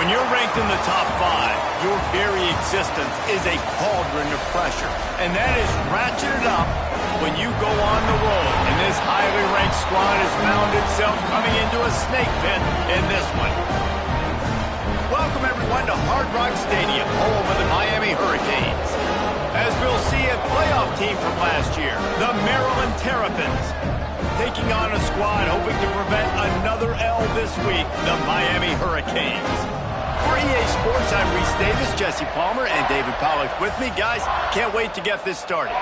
When you're ranked in the top 5, your very existence is a cauldron of pressure. And that is ratcheted up when you go on the road. And this highly ranked squad has found itself coming into a snake pit in this one. Welcome, everyone, to Hard Rock Stadium, home of the Miami Hurricanes. As we'll see a playoff team from last year, the Maryland Terrapins, taking on a squad hoping to prevent another L this week, the Miami Hurricanes. For EA Sports, I'm Reese Davis, Jesse Palmer, and David Pollack with me. Guys, can't wait to get this started.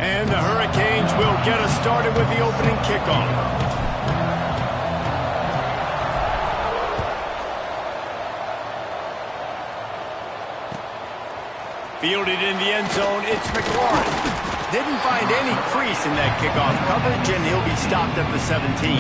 And the Hurricanes will get us started with the opening kickoff. Fielded in the end zone, it's McLaurin. Didn't find any crease in that kickoff coverage, and he'll be stopped at the 17.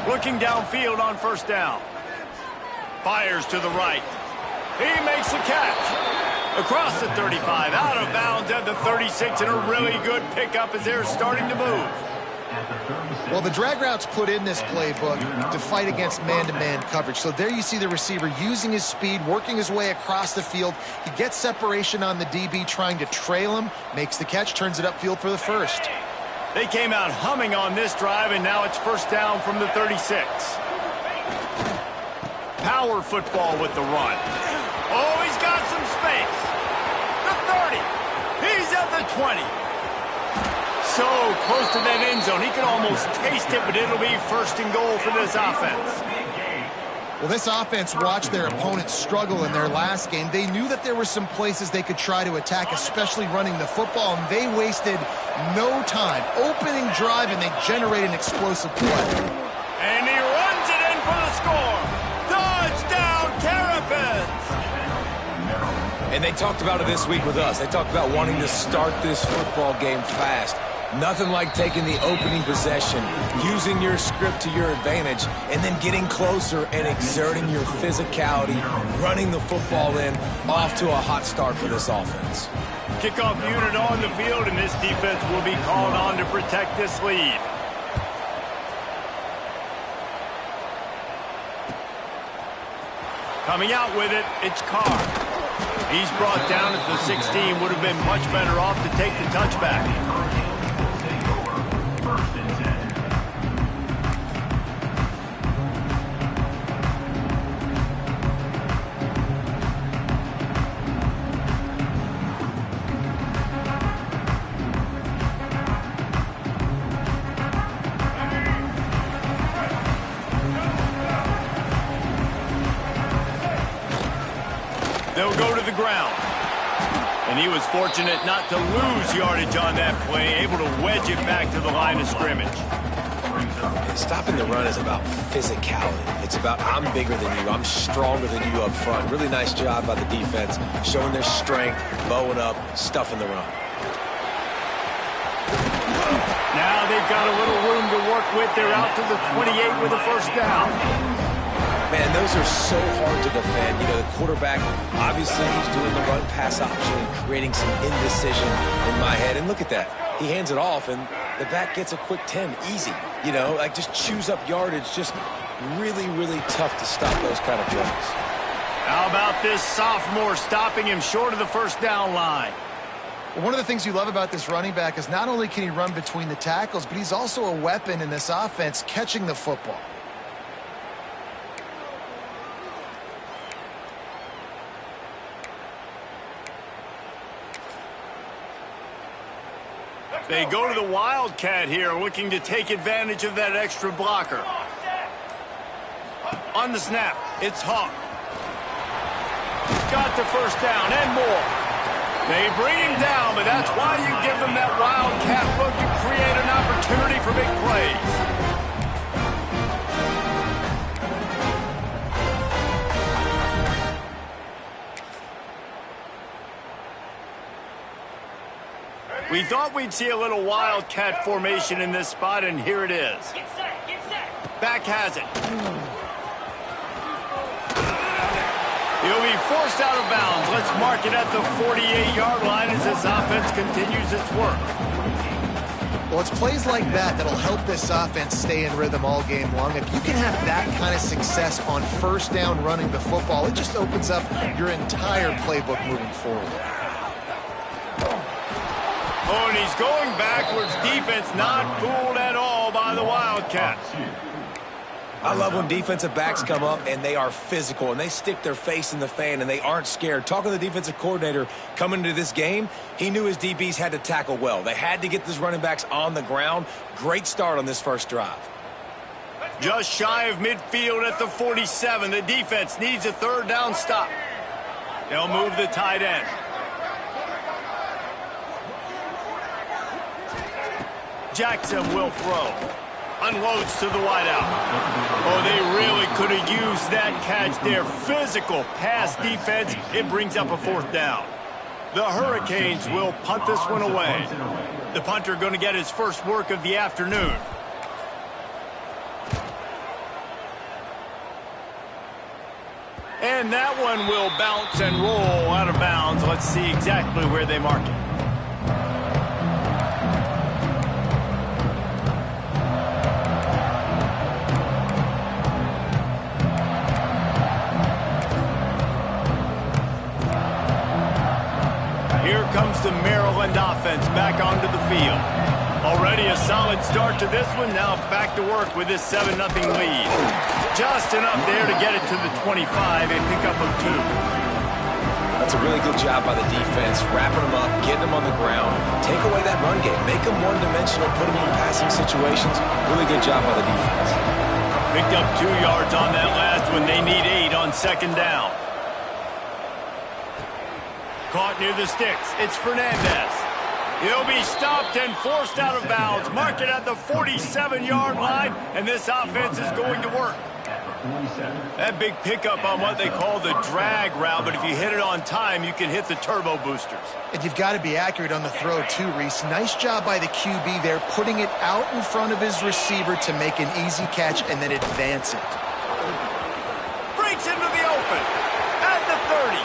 Looking downfield on first down. Fires to the right. He makes a catch. Across the 35, out of bounds at the 36, and a really good pickup as they're starting to move. Well, the drag route's put in this playbook to fight against man-to-man coverage. So there you see the receiver using his speed, working his way across the field. He gets separation on the DB, trying to trail him, makes the catch, turns it upfield for the first. They came out humming on this drive, and now it's first down from the 36. Power football with the run. Oh, he's got some space. The 30. He's at the 20. So close to that end zone. He can almost taste it, but it'll be first and goal for this offense. Well, this offense watched their opponents struggle in their last game. They knew that there were some places they could try to attack, especially running the football, and they wasted no time. Opening drive, and they generate an explosive play. And he runs it in for the score. Touchdown, Terrapins! And they talked about it this week with us. They talked about wanting to start this football game fast. Nothing like taking the opening possession, using your script to your advantage, and then getting closer and exerting your physicality, running the football in, off to a hot start for this offense. Kickoff unit on the field, and this defense will be called on to protect this lead. Coming out with it, it's Carr. He's brought down at the 16, would have been much better off to take the touchback. They'll go to the ground. And he was fortunate not to lose yardage on that play, able to wedge it back to the line of scrimmage. And stopping the run is about physicality. It's about I'm bigger than you, I'm stronger than you up front. Really nice job by the defense, showing their strength, bowing up, stuffing the run. Now they've got a little room to work with. They're out to the 28 with a first down. Man, those are so hard to defend. You know, the quarterback, obviously he's doing the run-pass option and creating some indecision in my head. And look at that. He hands it off, and the back gets a quick 10. Easy. You know, like just chews up yardage. Just really, really tough to stop those kind of plays. How about this sophomore stopping him short of the first down line? Well, one of the things you love about this running back is not only can he run between the tackles, but he's also a weapon in this offense, catching the football. They go to the Wildcat here, looking to take advantage of that extra blocker. On the snap, it's Hawk. Got the first down and more. They bring him down, but that's why you give them that wildcat look to create an opportunity for big plays. We thought we'd see a little wildcat formation in this spot, and here it is. Get set. Back has it. He'll be forced out of bounds. Let's mark it at the 48-yard line as this offense continues its work. Well, it's plays like that that'll help this offense stay in rhythm all game long. If you can have that kind of success on first down running the football, it just opens up your entire playbook moving forward. Oh, and he's going backwards. Defense not fooled at all by the Wildcats. I love when defensive backs come up and they are physical and they stick their face in the fan and they aren't scared. Talking to the defensive coordinator coming into this game, he knew his DBs had to tackle well. They had to get these running backs on the ground. Great start on this first drive. Just shy of midfield at the 47. The defense needs a third down stop. They'll move the tight end. Jackson will throw. Unloads to the wideout. Oh, they really could have used that catch there. Physical pass defense. It brings up a fourth down. The Hurricanes will punt this one away. The punter going to get his first work of the afternoon. And that one will bounce and roll out of bounds. Let's see exactly where they mark it. Here comes the Maryland offense back onto the field. Already a solid start to this one. Now back to work with this 7-0 lead. Just enough there to get it to the 25 and pick up a 2. That's a really good job by the defense, wrapping them up, getting them on the ground. Take away that run game. Make them one-dimensional, put them in passing situations. Really good job by the defense. Picked up 2 yards on that last one. They need 8 on second down. Caught near the sticks. It's Fernandez. He'll be stopped and forced out of bounds. Mark it at the 47-yard line, and this offense is going to work. That big pickup on what they call the drag route, but if you hit it on time, you can hit the turbo boosters. And you've got to be accurate on the throw too, Reese. Nice job by the QB there, putting it out in front of his receiver to make an easy catch and then advance it. Breaks into the open at the 30.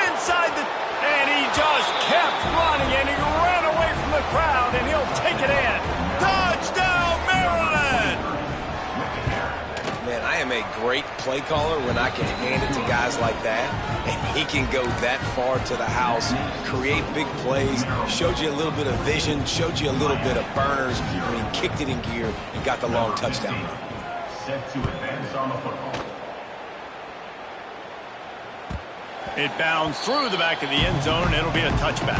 Inside the... And he just kept running, and he ran away from the crowd, and he'll take it in. Touchdown, Maryland! Man, I am a great play caller when I can hand it to guys like that, and he can go that far to the house, create big plays, showed you a little bit of vision, showed you a little bit of burners when he kicked it in gear and got the long touchdown run. Set to advance on the football. It bounds through the back of the end zone, and it'll be a touchback.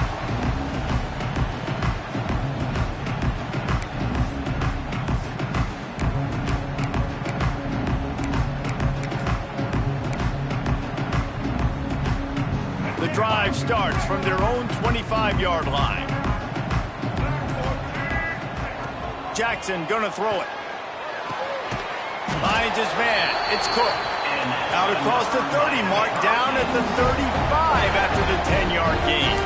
The drive starts from their own 25-yard line. Jackson gonna throw it. Finds his man. It's Cook. Out across the 30 mark, down at the 35 after the 10-yard gain.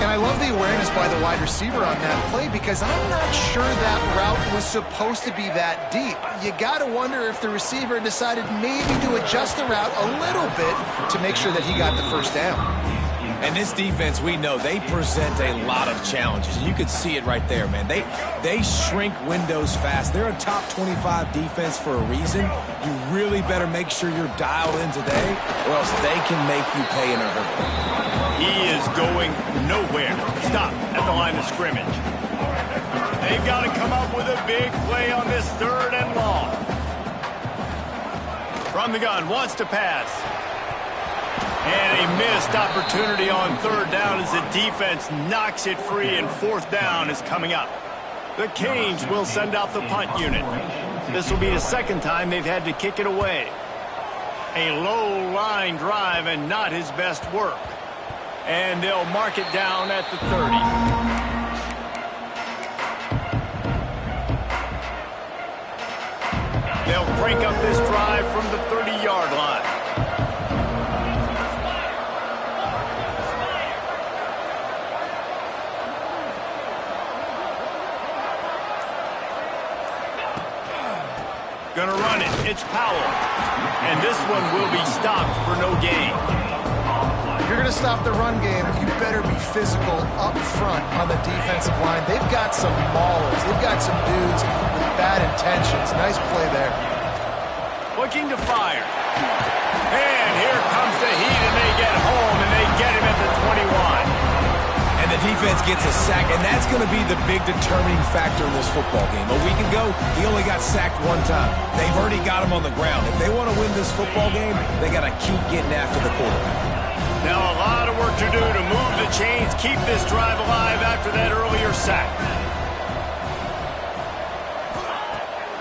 And I love the awareness by the wide receiver on that play because I'm not sure that route was supposed to be that deep. You got to wonder if the receiver decided maybe to adjust the route a little bit to make sure that he got the first down. And this defense, we know, they present a lot of challenges. You could see it right there, man. They shrink windows fast. They're a top 25 defense for a reason. You really better make sure you're dialed in today, or else they can make you pay in a hurry. He is going nowhere. Stop at the line of scrimmage. They've got to come up with a big play on this 3rd and long. From the gun, wants to pass. And a missed opportunity on 3rd down as the defense knocks it free, and 4th down is coming up. The Canes will send out the punt unit. This will be the 2nd time they've had to kick it away. A low line drive and not his best work. And they'll mark it down at the 30. They'll crank up this drive from the 30-yard line. Gonna run it. It's Powell. And this one will be stopped for no gain. If you're going to stop the run game, you better be physical up front on the defensive line. They've got some maulers. They've got some dudes with bad intentions. Nice play there. Looking to fire. And here comes the heat, and they get home, and they get him at the 21. And the defense gets a sack, and that's going to be the big determining factor in this football game. A week ago, he only got sacked one time. They've already got him on the ground. If they want to win this football game, they got to keep getting after the quarterback. Now a lot of work to do to move the chains, keep this drive alive after that earlier sack.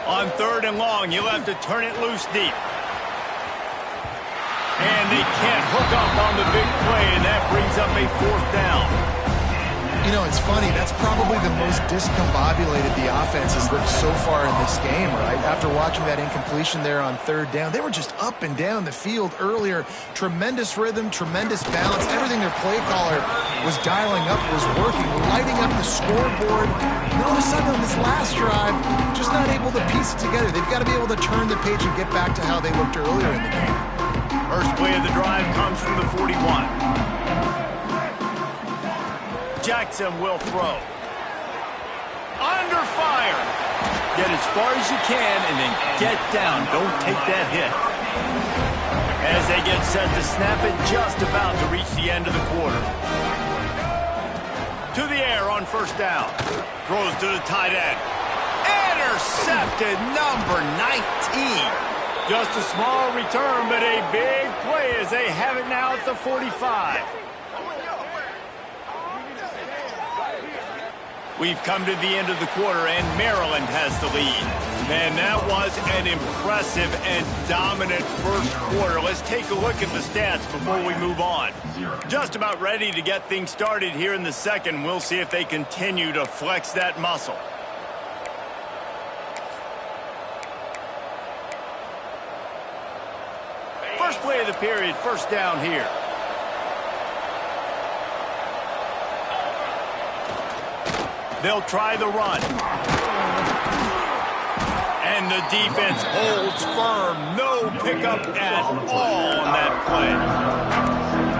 On 3rd and long, you'll have to turn it loose deep. And they can't hook up on the big play, and that brings up a 4th down. You know, it's funny. That's probably the most discombobulated the offense has looked so far in this game, right? After watching that incompletion there on 3rd down, they were just up and down the field earlier. Tremendous rhythm, tremendous balance. Everything their play caller was dialing up was working, lighting up the scoreboard. And all of a sudden on this last drive, just not able to piece it together. They've got to be able to turn the page and get back to how they looked earlier in the game. First play of the drive comes from the 41. Jackson will throw. Under fire. Get as far as you can and then get down. Don't take that hit. As they get set to snap it, just about to reach the end of the quarter. To the air on 1st down. Throws to the tight end. Intercepted, number 19. Just a small return, but a big play as they have it now at the 45. We've come to the end of the quarter, and Maryland has the lead. Man, that was an impressive and dominant first quarter. Let's take a look at the stats before we move on. Just about ready to get things started here in the second. We'll see if they continue to flex that muscle. First play of the period, 1st down here. They'll try the run. And the defense holds firm. No pickup at all on that play.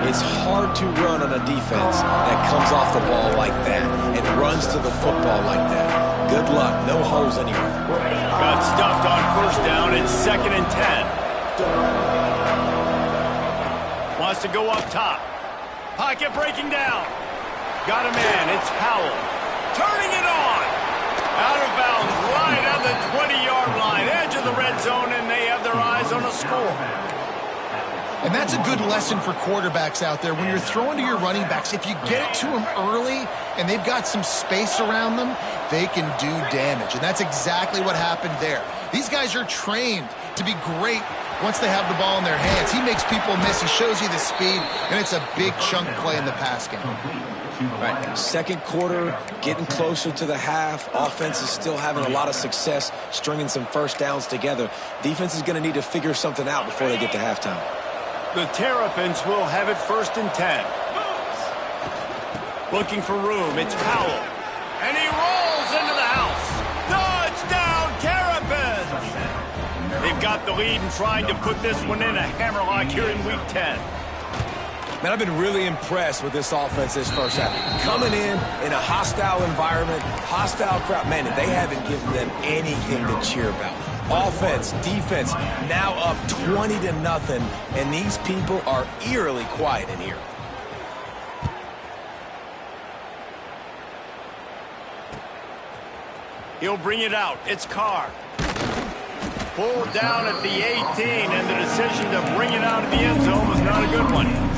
It's hard to run on a defense that comes off the ball like that and runs to the football like that. Good luck. No holes anywhere. Got stuffed on 1st down. It's 2nd and 10. Wants to go up top. Pocket breaking down. Got a man. It's Powell. Turning it on. Out of bounds right at the 20-yard line. Edge of the red zone, and they have their eyes on a score. And that's a good lesson for quarterbacks out there. When you're throwing to your running backs, if you get it to them early and they've got some space around them, they can do damage. And that's exactly what happened there. These guys are trained to be great once they have the ball in their hands. He makes people miss. He shows you the speed, and it's a big chunk play in the pass game. Right. 2nd quarter, getting closer to the half. Offense is still having a lot of success stringing some 1st downs together. Defense is going to need to figure something out before they get to halftime. The Terrapins will have it 1st and 10. Looking for room. It's Powell. And he rolls into the house. Touchdown, Terrapins! They've got the lead and trying to put this one in a hammerlock here in Week 10. Man, I've been really impressed with this offense this first half. Coming in a hostile environment, hostile crowd. Man, they haven't given them anything to cheer about. Offense, defense, now up 20-0, and these people are eerily quiet in here. He'll bring it out. It's Carr. Pulled down at the 18, and the decision to bring it out of the end zone was not a good one.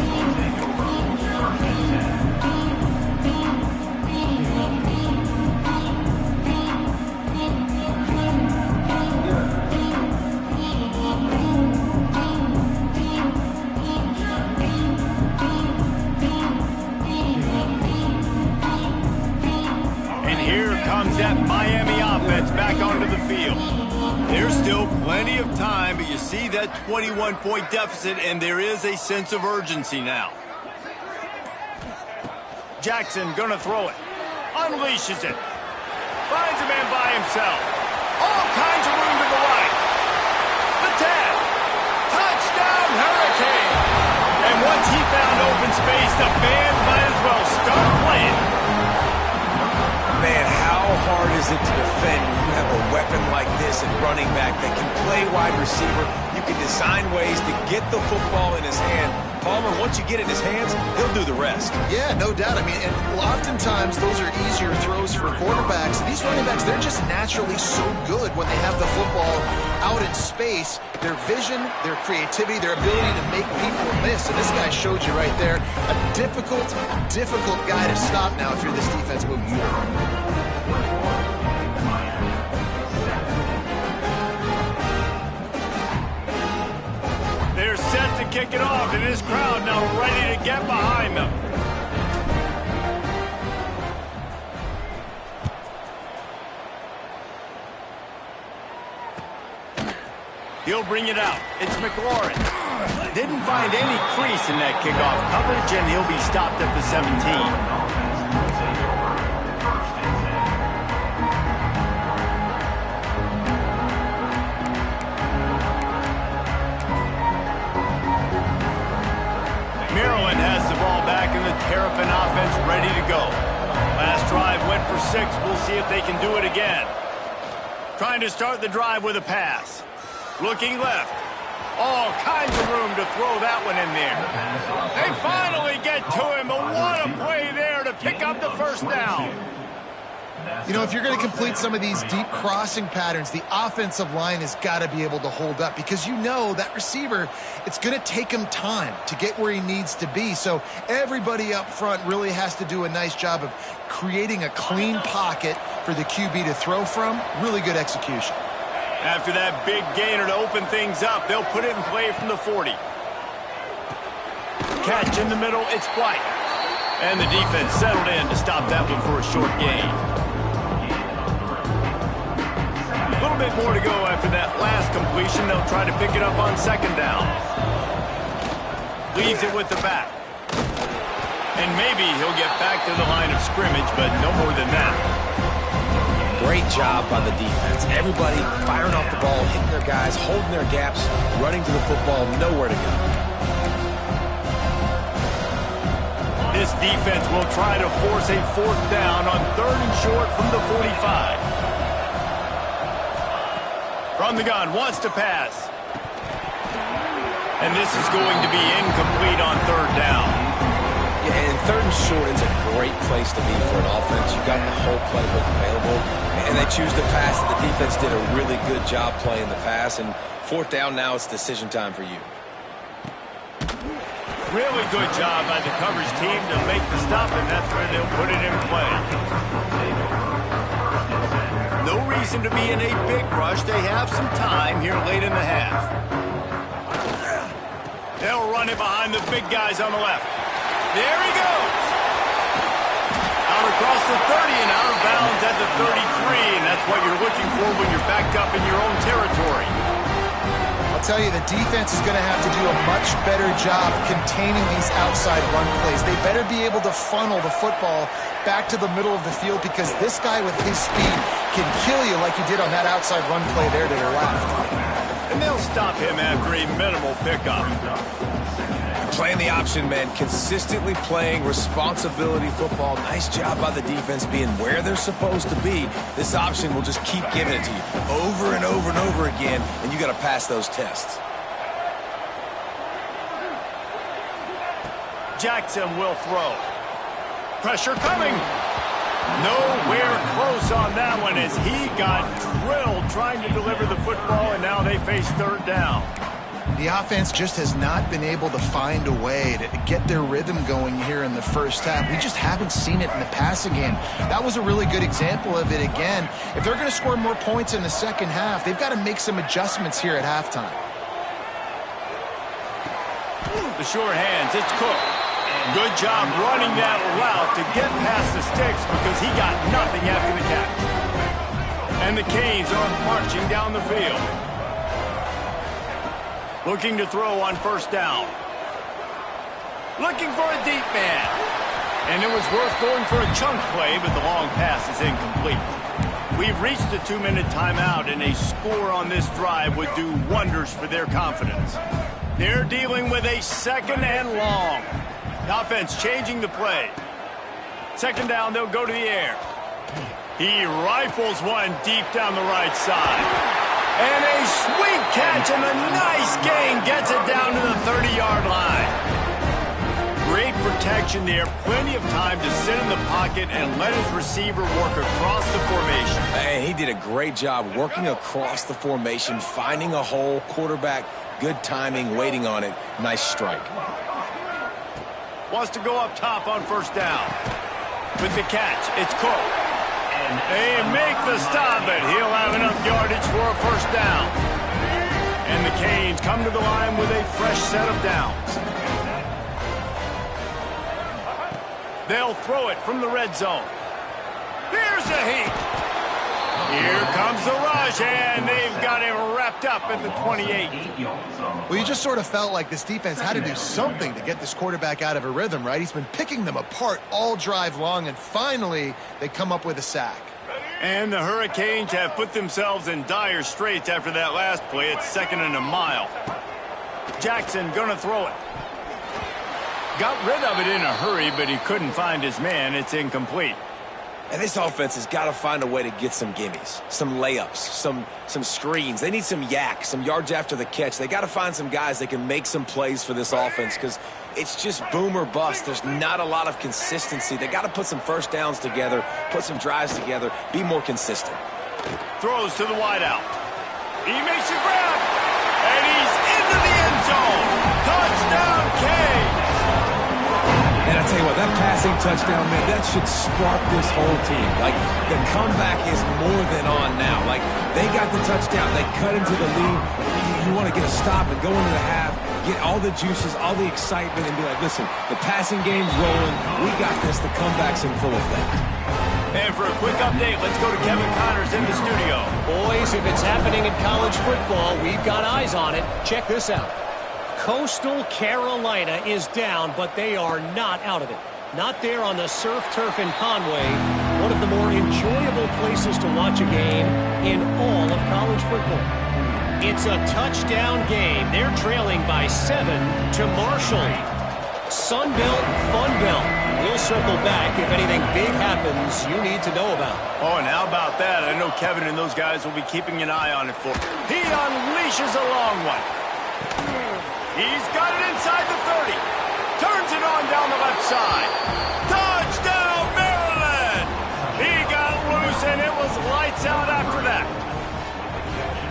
And here comes that Miami offense back onto the field. There's still plenty of time, but you see that 21-point deficit, and there is a sense of urgency now. Jackson gonna throw it. Unleashes it. Finds a man by himself. All kinds of room to the right. The tap. Touchdown, Hurricane. And once he found open space, the band might as well start playing. Man, how hard is it to defend when you have a weapon like this at running back that can play wide receiver? You can design ways to get the football in his hand. Palmer, once you get it in his hands, he'll do the rest. Yeah, no doubt. I mean, and oftentimes those are easier throws for quarterbacks. These running backs, they're just naturally so good when they have the football out in space. Their vision, their creativity, their ability to make people miss. And this guy showed you right there, a difficult guy to stop now if you're this defense moving forward. They're set to kick it off, and this crowd now ready to get behind them. He'll bring it out. It's McLaurin. Didn't find any crease in that kickoff coverage, and he'll be stopped at the 17. Maryland has the ball back in the Terrapin offense ready to go. Last drive went for 6. We'll see if they can do it again. Trying to start the drive with a pass. Looking left. All kinds of room to throw that one in there. They finally get to him, but what a play there to pick up the first down. You know, if you're going to complete some of these deep crossing patterns, the offensive line has got to be able to hold up because you know that receiver, it's going to take him time to get where he needs to be. So everybody up front really has to do a nice job of creating a clean pocket for the QB to throw from. Really good execution. After that big gainer to open things up, they'll put it in play from the 40. Catch in the middle, it's White. And the defense settled in to stop that one for a short gain. A little bit more to go after that last completion. They'll try to pick it up on second down. Leaves it with the back. And maybe he'll get back to the line of scrimmage, but no more than that. Great job by the defense. Everybody firing off the ball, hitting their guys, holding their gaps, running to the football, nowhere to go. This defense will try to force a 4th down on 3rd and short from the 45. From the gun, wants to pass. And this is going to be incomplete on 3rd down. Yeah, and 3rd and short is a great place to be for an offense. You got the whole playbook available, and they choose to pass. The defense did a really good job playing the pass, and 4th down now, it's decision time for you. Really good job by the coverage team to make the stop, and that's where they'll put it in play. No reason to be in a big rush. They have some time here late in the half. They'll run it behind the big guys on the left. There he goes. Out across the 30 and out of bounds at the 33, and that's what you're looking for when you're backed up in your own territory. I'll tell you, the defense is going to have to do a much better job containing these outside run plays. They better be able to funnel the football back to the middle of the field because this guy with his speed can kill you like he did on that outside run play there to their left. And they'll stop him after a minimal pickup. Playing the option, man. Consistently playing responsibility football. Nice job by the defense being where they're supposed to be. This option will just keep giving it to you over and over and over again, and you got to pass those tests. Jackson will throw. Pressure coming. Nowhere close on that one as he got drilled trying to deliver the football, and now they face 3rd down. The offense just has not been able to find a way to get their rhythm going here in the first half. We just haven't seen it in the passing game. That was a really good example of it again. If they're going to score more points in the second half, they've got to make some adjustments here at halftime. The short hands, it's Cook. Good job running that route to get past the sticks because he got nothing after the catch. And the Canes are marching down the field. Looking to throw on first down. Looking for a deep man. And it was worth going for a chunk play, but the long pass is incomplete. We've reached the 2-minute timeout, and a score on this drive would do wonders for their confidence. They're dealing with a second and long. The offense changing the play. Second down, they'll go to the air. He rifles one deep down the right side. And a sweet catch and a nice gain gets it down to the 30-yard line. Great protection there. Plenty of time to sit in the pocket and let his receiver work across the formation. And he did a great job working across the formation, finding a hole, quarterback, good timing, waiting on it. Nice strike. Wants to go up top on first down. With the catch, it's Cook. They make the stop, but he'll have enough yardage for a first down. And the Canes come to the line with a fresh set of downs. They'll throw it from the red zone. Here's a heat. Here comes the rush, and they've got him wrapped up at the 28. Well, you just sort of felt like this defense had to do something to get this quarterback out of a rhythm, right? He's been picking them apart all drive long, and finally they come up with a sack. And the Hurricanes have put themselves in dire straits after that last play. It's 2nd and a mile. Jackson gonna throw it. Got rid of it in a hurry, but he couldn't find his man. It's incomplete. And this offense has got to find a way to get some gimmies, some layups, some screens. They need some yak, some yards after the catch. They got to find some guys that can make some plays for this offense because it's just boom or bust. There's not a lot of consistency. They got to put some first downs together, put some drives together, be more consistent. Throws to the wideout. He makes a grab, and he's into the end zone. Touchdown, Canes. And I tell you what, that passing touchdown, man, that should spark this whole team. Like, the comeback is more than on now. Like, they got the touchdown. They cut into the lead. You want to get a stop and go into the half, get all the juices, all the excitement, and be like, listen, the passing game's rolling. We got this. The comeback's in full effect. And for a quick update, let's go to Kevin Connors in the studio. Boys, if it's happening in college football, we've got eyes on it. Check this out. Coastal Carolina is down, but they are not out of it. Not there on the surf turf in Conway, one of the more enjoyable places to watch a game in all of college football. It's a touchdown game. They're trailing by 7 to Marshall. Sunbelt, Funbelt. We'll circle back if anything big happens you need to know about. Oh, and how about that? I know Kevin and those guys will be keeping an eye on it for. He unleashes a long one. He's got it inside the 30. Turns it on down the left side. Touchdown, Maryland! He got loose, and it was lights out after that.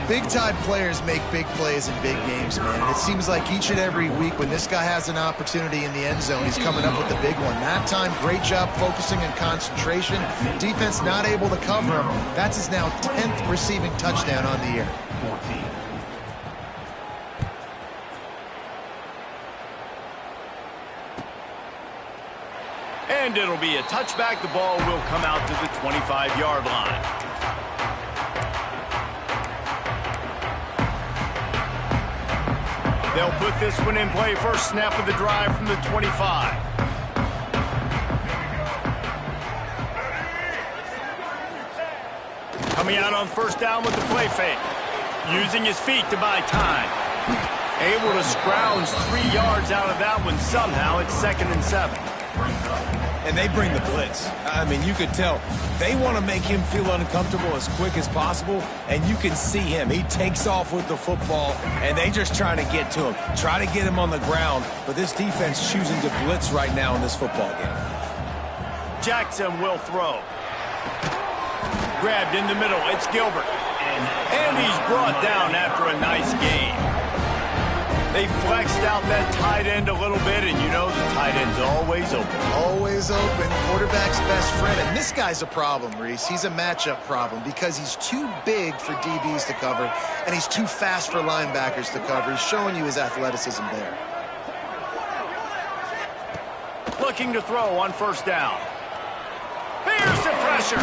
Big-time players make big plays in big games, man. It seems like each and every week when this guy has an opportunity in the end zone, he's coming up with the big one. That time, great job focusing and concentration. Defense not able to cover him. That's his now 10th receiving touchdown on the year. And it'll be a touchback. The ball will come out to the 25-yard line. They'll put this one in play. First snap of the drive from the 25. Coming out on first down with the play fake. Using his feet to buy time. Able to scrounge 3 yards out of that one somehow. It's 2nd and 7. And they bring the blitz. I mean, you could tell they want to make him feel uncomfortable as quick as possible, and you can see him. He takes off with the football, and they just trying to get to him, try to get him on the ground, but this defense choosing to blitz right now in this football game. Jackson will throw. Grabbed in the middle. It's Gilbert. And he's brought down after a nice gain. They flexed out that tight end a little bit, and you know the tight end's always open. Always open. Quarterback's best friend. And this guy's a problem, Reese. He's a matchup problem because he's too big for DBs to cover, and he's too fast for linebackers to cover. He's showing you his athleticism there. looking to throw on first down. Here's the pressure.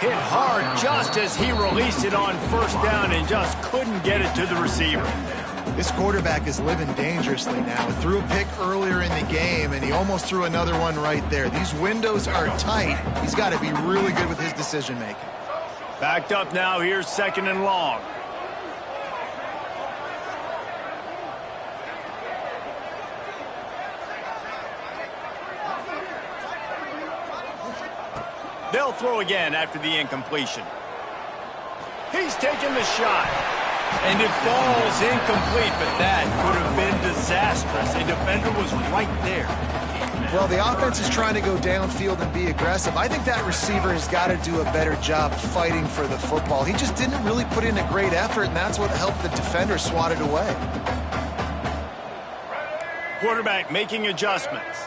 Hit hard just as he released it on first down and just couldn't get it to the receiver. This quarterback is living dangerously now. He threw a pick earlier in the game, and he almost threw another one right there. These windows are tight. He's got to be really good with his decision-making. Backed up now. Here's second and long. They'll throw again after the incompletion. He's taking the shot. And it falls incomplete, but that could have been disastrous. A defender was right there. Well, the offense is trying to go downfield and be aggressive. I think that receiver has got to do a better job fighting for the football. He just didn't really put in a great effort, and that's what helped the defender swat it away. Quarterback making adjustments.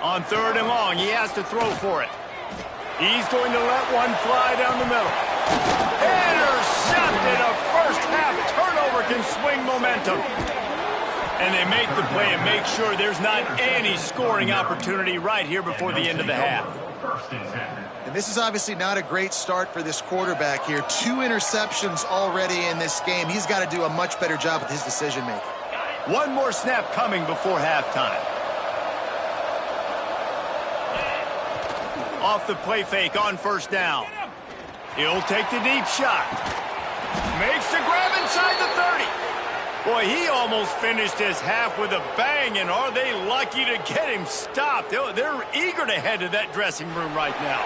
On third and long, he has to throw for it. He's going to let one fly down the middle. Intercepted. A first-half turnover can swing momentum. And they make the play and make sure there's not any scoring opportunity right here before the end of the half. And this is obviously not a great start for this quarterback here. 2 interceptions already in this game. He's got to do a much better job with his decision-making. One more snap coming before halftime. Off the play fake on first down. He'll take the deep shot. Makes the grab inside the 30. Boy, he almost finished his half with a bang, and are they lucky to get him stopped? They're eager to head to that dressing room right now.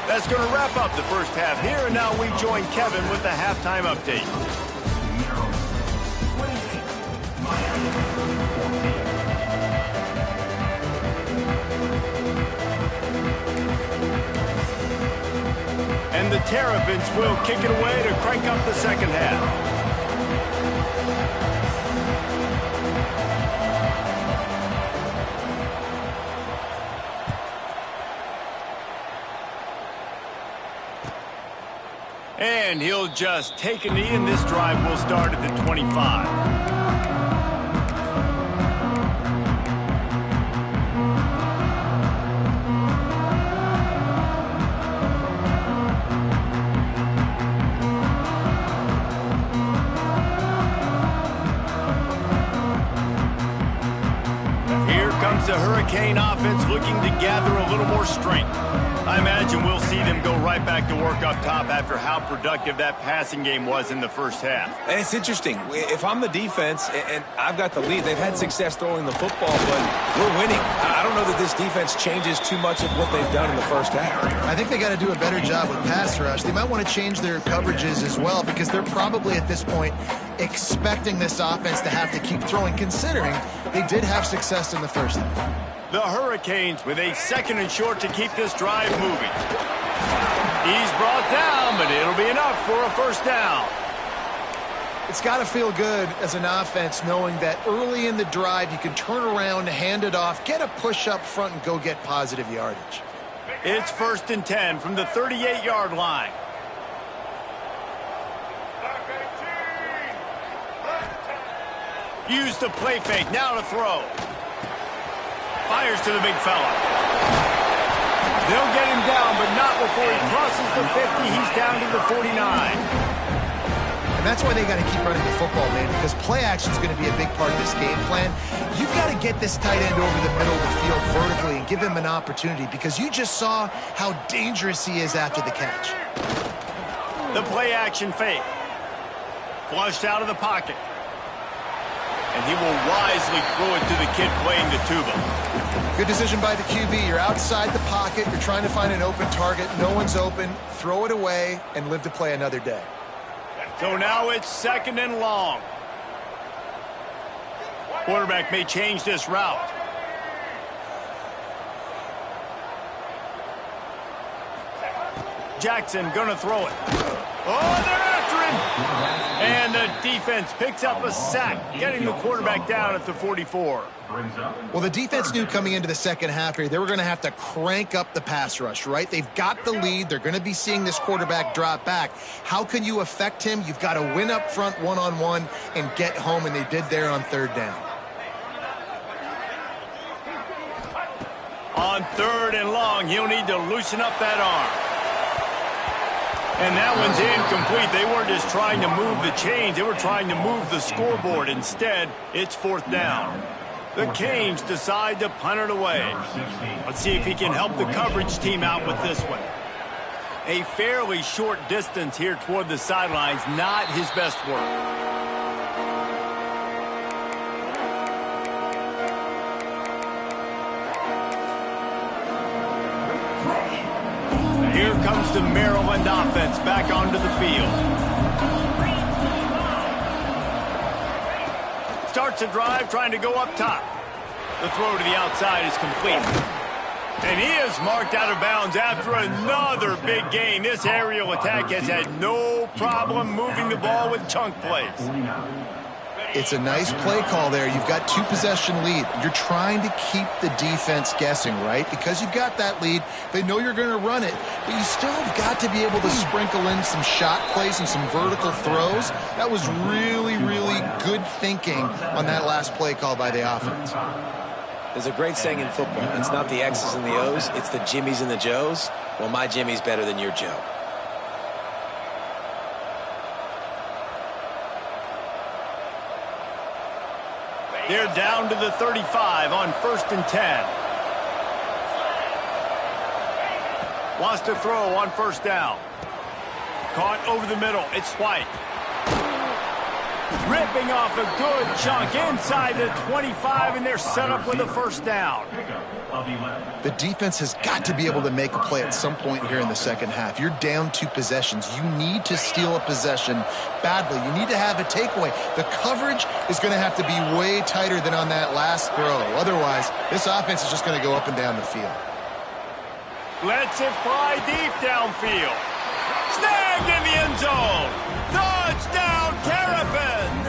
That's going to wrap up the first half here, and now we join Kevin with the halftime update. And the Terrapins will kick it away to crank up the second half. And he'll just take a knee, and this drive will start at the 25. The Hurricane offense looking to gather a little more strength. I imagine we'll see them go right back to work up top after how productive that passing game was in the first half. And it's interesting. If I'm the defense and I've got the lead, they've had success throwing the football, but we're winning. I don't know that this defense changes too much of what they've done in the first half. I think they got to do a better job with pass rush. They might want to change their coverages as well, because they're probably at this point expecting this offense to have to keep throwing, considering they did have success in the first half. The Hurricanes with a second and short to keep this drive moving. He's brought down, but it'll be enough for a first down. It's got to feel good as an offense knowing that early in the drive you can turn around, hand it off, get a push up front, and go get positive yardage. It's 1st and 10 from the 38-yard line. Use the play fake, now to throw. Fires to the big fella. They'll get him down, but not before he crosses the 50. He's down to the 49. And that's why they got to keep running the football, man, because play action is going to be a big part of this game plan. You've got to get this tight end over the middle of the field vertically and give him an opportunity, because you just saw how dangerous he is after the catch. The play action fake. Flushed out of the pocket. And he will wisely throw it to the kid playing the tuba. Good decision by the QB. You're outside the pocket. You're trying to find an open target. No one's open. Throw it away and live to play another day. So now it's 2nd and long. Quarterback may change this route. Jackson gonna throw it. Oh, they're after him! And the defense picks up a sack, getting the quarterback down at the 44. Well, the defense knew coming into the second half here they were going to have to crank up the pass rush, right? They've got the lead. They're going to be seeing this quarterback drop back. How can you affect him? You've got to win up front one-on-one and get home, and they did there on 3rd down. On 3rd and long, he'll need to loosen up that arm. And that one's incomplete. They weren't just trying to move the chains. They were trying to move the scoreboard. Instead, it's 4th down. The Canes decide to punt it away. Let's see if he can help the coverage team out with this one. A fairly short distance here toward the sidelines, not his best work. Here comes the Maryland offense back onto the field. Starts a drive trying to go up top. The throw to the outside is complete. And he is marked out of bounds after another big gain. This aerial attack has had no problem moving the ball with chunk plays. It's a nice play call there. You've got 2-possession lead. You're trying to keep the defense guessing, right? Because you've got that lead. They know you're going to run it, but you still have got to be able to sprinkle in some shot plays and some vertical throws. That was really, really good thinking on that last play call by the offense. There's a great saying in football. It's not the X's and the O's, it's the Jimmies and the Joes. Well, my Jimmy's better than your Joe. They're down to the 35 on 1st and 10. Wants to throw on 1st down. Caught over the middle. It's White. Ripping off a good chunk inside the 25, and they're set up with a 1st down. The defense has got to be able to make a play at some point here in the second half. You're down 2 possessions. You need to steal a possession badly. You need to have a takeaway. The coverage is going to have to be way tighter than on that last throw. Otherwise, this offense is just going to go up and down the field. Lets it fly deep downfield. Snagged in the end zone. Touchdown, Terrapins!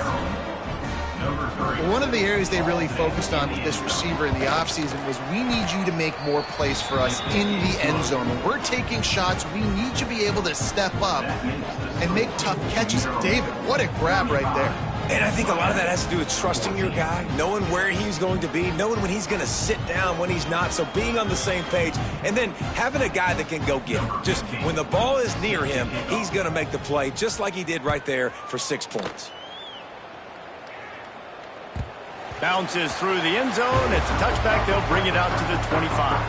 One of the areas they really focused on with this receiver in the offseason was, we need you to make more plays for us in the end zone. When we're taking shots, we need you to be able to step up and make tough catches. David, what a grab right there. And I think a lot of that has to do with trusting your guy, knowing where he's going to be, knowing when he's going to sit down, when he's not, so being on the same page, and then having a guy that can go get it. Just when the ball is near him, he's going to make the play, just like he did right there for 6 points. Bounces through the end zone. It's a touchback. They'll bring it out to the 25.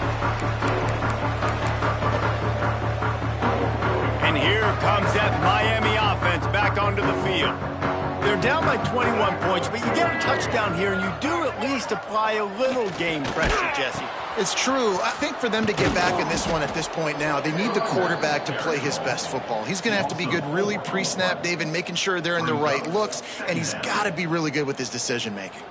And here comes that Miami offense back onto the field. They're down by 21 points, but you get a touchdown here, and you do at least apply a little game pressure, Jesse. It's true. I think for them to get back in this one at this point now, they need the quarterback to play his best football. He's going to have to be good really pre-snap, David, making sure they're in the right looks, and he's got to be really good with his decision-making.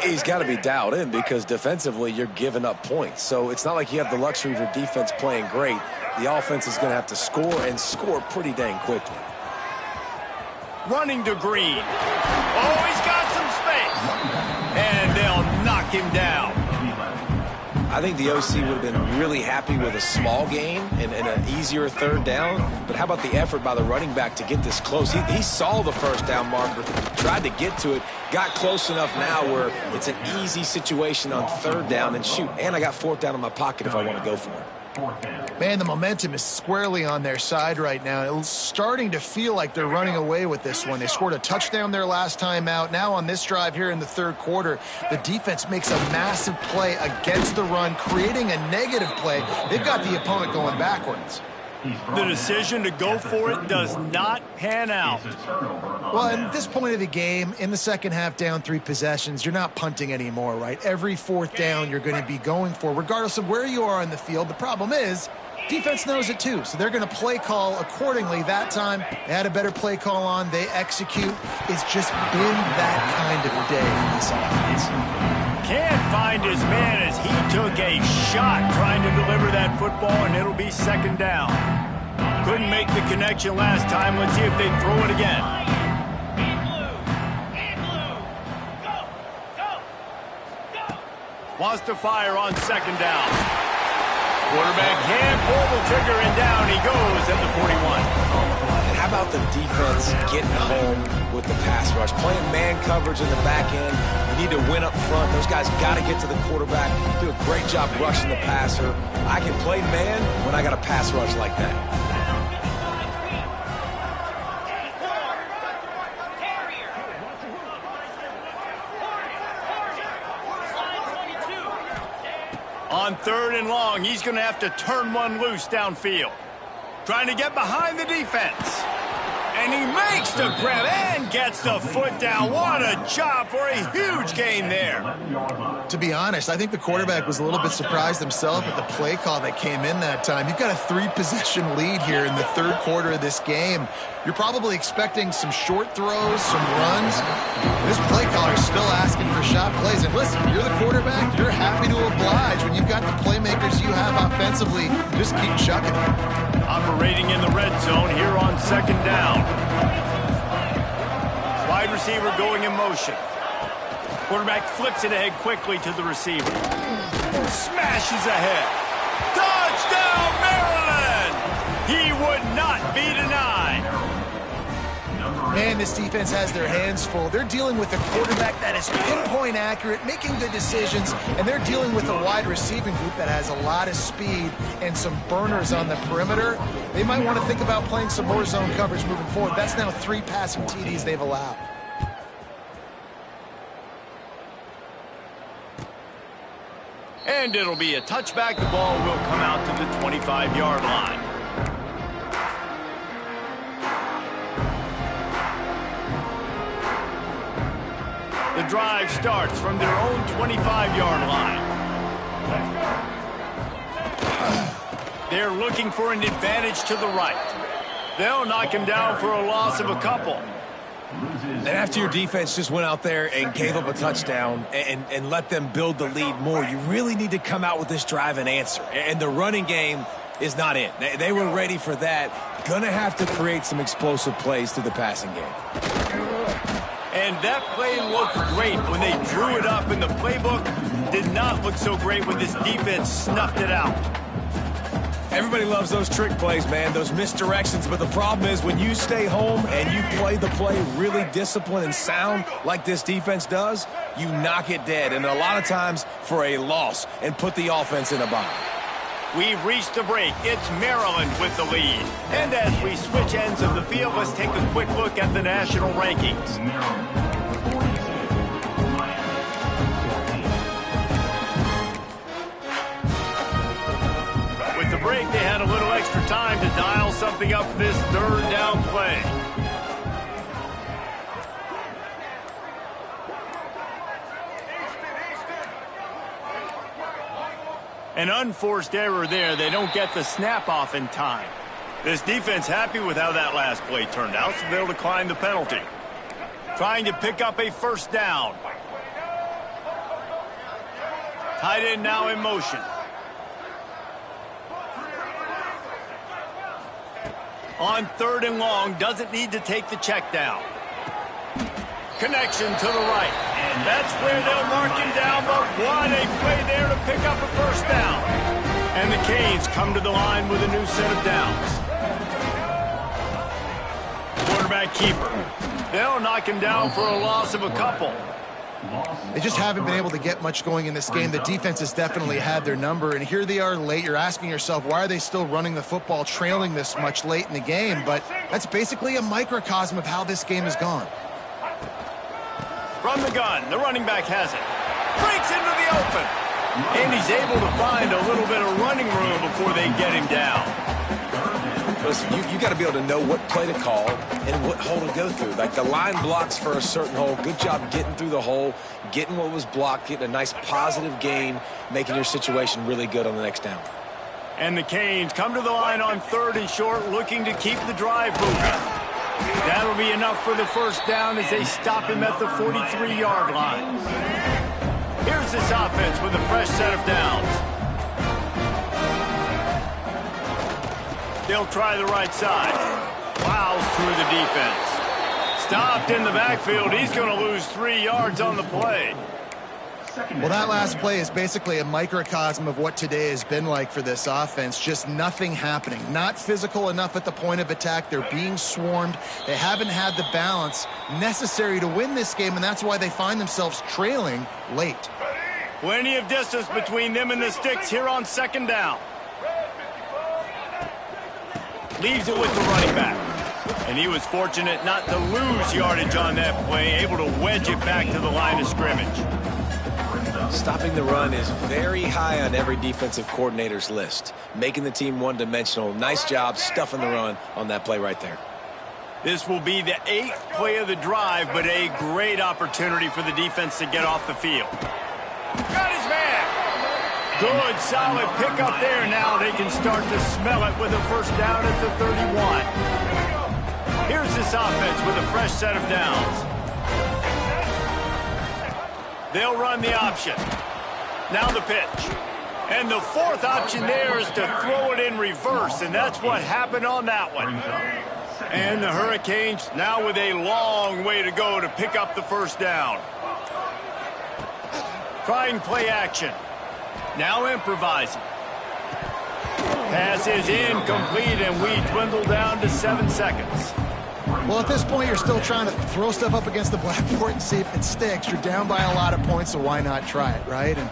He's got to be dialed in because defensively you're giving up points. So it's not like you have the luxury of your defense playing great. The offense is going to have to score and score pretty dang quickly. Running to Green. Oh, he's got some space. And they'll knock him down. I think the OC would have been really happy with a small gain and an easier 3rd down. But how about the effort by the running back to get this close? He saw the 1st down marker, tried to get to it, got close enough now where it's an easy situation on 3rd down. And shoot, and I got 4th down in my pocket if I want to go for it. Man, the momentum is squarely on their side right now. It's starting to feel like they're running away with this one. They scored a touchdown their last time out. Now on this drive here in the 3rd quarter, the defense makes a massive play against the run, creating a negative play. They've got the opponent going backwards. The decision to go for it does not pan out. Well, at this point of the game, in the second half, down 3 possessions, you're not punting anymore, right? Every 4th down you're going to be going for, regardless of where you are on the field. The problem is, defense knows it too, so they're going to play call accordingly. That time, they had a better play call on. They execute. It's just been that kind of day for this offense. Can't find his man as he took a shot trying to deliver that football, and it'll be 2nd down. Couldn't make the connection last time. Let's see if they throw it again. Wants to fire on 2nd down. Quarterback can't pull the trigger, and down he goes at the 41. And how about the defense getting home with the pass rush? Playing man coverage in the back end. You need to win up front. Those guys got to get to the quarterback. Do a great job rushing the passer. I can play man when I got a pass rush like that. On 3rd and long, he's going to have to turn one loose downfield. Trying to get behind the defense. And he makes the grab and gets the foot down. What a job for a huge gain there. To be honest, I think the quarterback was a little bit surprised himself at the play call that came in that time. You've got a 3-possession lead here in the 3rd quarter of this game. You're probably expecting some short throws, some runs. This play caller is still asking for shot plays. And listen, you're the quarterback. You're happy to oblige. When you've got the playmakers you have offensively, just keep chucking it. Operating in the red zone here on 2nd down. Wide receiver going in motion. Quarterback flips it ahead quickly to the receiver. Smashes ahead. Touchdown, Maryland! He would not be denied. Man, this defense has their hands full. They're dealing with a quarterback that is pinpoint accurate, making good decisions, and they're dealing with a wide receiving group that has a lot of speed and some burners on the perimeter. They might want to think about playing some more zone coverage moving forward. That's now 3 passing TDs they've allowed. And it'll be a touchback. The ball will come out to the 25-yard line. The drive starts from their own 25-yard line. They're looking for an advantage to the right. They'll knock him down for a loss of a couple. And after your defense just went out there and gave up a touchdown and let them build the lead more, you really need to come out with this drive and answer. And the running game is not it. They were ready for that. Gonna have to create some explosive plays through the passing game. And that play looked great when they drew it up in the playbook. Did not look so great when this defense snuffed it out. Everybody loves those trick plays, man, those misdirections. But the problem is when you stay home and you play the play really disciplined and sound like this defense does, you knock it dead. And a lot of times for a loss and put the offense in a bind. We've reached the break. It's Maryland with the lead. And as we switch ends of the field, let's take a quick look at the national rankings. With the break, they had a little extra time to dial something up for this 3rd down play. An unforced error there. They don't get the snap off in time. This defense happy with how that last play turned out, so they'll decline the penalty. Trying to pick up a 1st down. Tight end now in motion. On 3rd and long, doesn't need to take the check down. Connection to the right. And that's where they'll mark him down, but what a play there to pick up a 1st down. And the Canes come to the line with a new set of downs. Quarterback keeper. They'll knock him down for a loss of a couple. They just haven't been able to get much going in this game. The defense has definitely had their number, and here they are late. You're asking yourself, why are they still running the football, trailing this much late in the game? But that's basically a microcosm of how this game has gone. From the gun, the running back has it. Breaks into the open. And he's able to find a little bit of running room before they get him down. Listen, you got to be able to know what play to call and what hole to go through. Like the line blocks for a certain hole. Good job getting through the hole, getting what was blocked, getting a nice positive gain, making your situation really good on the next down. And the Canes come to the line on 3rd and short, looking to keep the drive moving. That'll be enough for the 1st down as they stop him at the 43-yard line. Here's this offense with a fresh set of downs. They'll try the right side. Plows through the defense. Stopped in the backfield. He's going to lose 3 yards on the play. Well, that last play is basically a microcosm of what today has been like for this offense. Just nothing happening. Not physical enough at the point of attack. They're being swarmed. They haven't had the balance necessary to win this game, and that's why they find themselves trailing late. Plenty of distance between them and the sticks here on second down. Leaves it with the running back. And he was fortunate not to lose yardage on that play, able to wedge it back to the line of scrimmage. Stopping the run is very high on every defensive coordinator's list. Making the team one-dimensional. Nice job stuffing the run on that play right there. This will be the 8th play of the drive, but a great opportunity for the defense to get off the field. Got his man. Good, solid pickup there. Now they can start to smell it with a first down at the 31. Here's this offense with a fresh set of downs. They'll run the option. Now the pitch. And the fourth option there is to throw it in reverse, and that's what happened on that one. And the Hurricanes now with a long way to go to pick up the first down. Trying play action. Now improvising. Pass is incomplete, and we dwindle down to 7 seconds. Well, at this point, you're still trying to throw stuff up against the blackboard and see if it sticks. You're down by a lot of points, so why not try it, right? And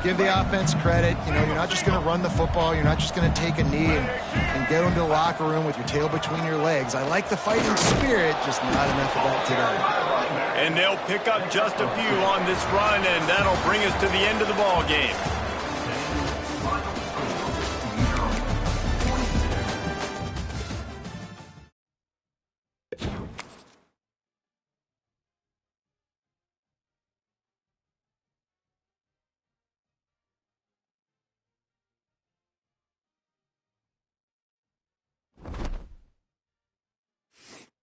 give the offense credit. You know, you're not just going to run the football. You're not just going to take a knee and get into the locker room with your tail between your legs. I like the fighting spirit, just not enough of that today. And they'll pick up just a few on this run, and that'll bring us to the end of the ball game.